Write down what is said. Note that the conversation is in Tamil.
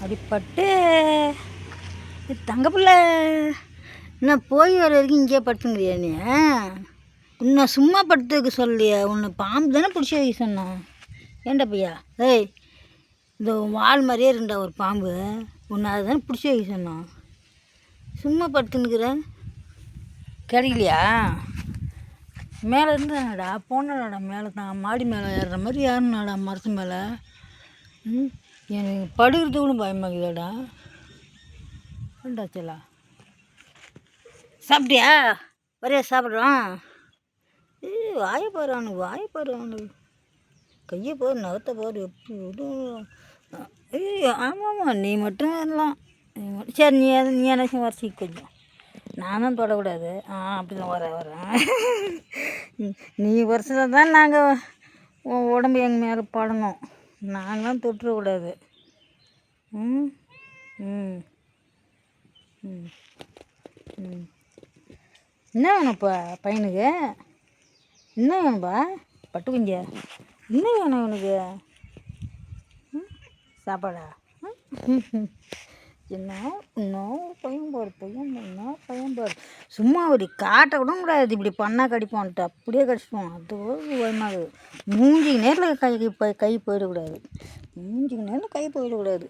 அடிப்பட்டு தங்கப்பிள்ள இன்னும் போய் வர வரைக்கும் இங்கேயே படுத்துங்கிறியா நீ? இன்னும் சும்மா படுத்துக்க சொல்லியா? உன்னை பாம்பு தானே பிடிச்சி வைக்க சொன்னான். ஏண்டா பையா? ஏய், இந்த வால் மாதிரியே இருக்குண்டா ஒரு பாம்பு. உன்னை அதை தானே பிடிச்சி வைக்க சொன்னான். சும்மா படுத்துன்னுக்குற கிடைக்கலையா? மேலே இருந்தாடா போனடா, மேலே தான் மாடி மேலே ஏறுற மாதிரி ஏறினாடா மரத்து மேலே. எனக்கு படுக்கிறது கூட பயமாக்குதாடா. ஏண்டாச்சலா சாப்பிட்டியா? வரையா சாப்பிட்றான். வாயப்பாரு அவனுக்கு, வாயப்பாரு அவனுக்கு. கையை போர் நகத்தை போர் எப்படி விடும். ஆமாம்மா, நீ மட்டும் வரலாம். சரி, நீ என்ன வரிசை கொஞ்சம் நானும் தொடக்கூடாது. அப்படி தான் வரேன். நீ வருஷத்தில் தான் நாங்கள் உடம்பு எங்கள் மேலே படணும். நாங்களாம் தொட்டுறக்கூடாது. ம் ம் ம் ம் என்ன வேணும்ப்பா பையனுக்கு? என்ன வேணும்ப்பா பட்டு குஞ்ச? என்ன வேணும் இவனுக்கு? சாப்பாடா? என்ன இன்னும் பையன் பாரு. சும்மா ஒரு காட்ட கூட கூடாது. இப்படி பண்ணால் கடிப்பான்ட்டு அப்படியே கடிச்சிப்போம். அது பயமாகுது. மூஞ்சிக்கு நேரில் கை போயிடக்கூடாது. மூஞ்சிக்கு நேரில் கை போயிடக்கூடாது.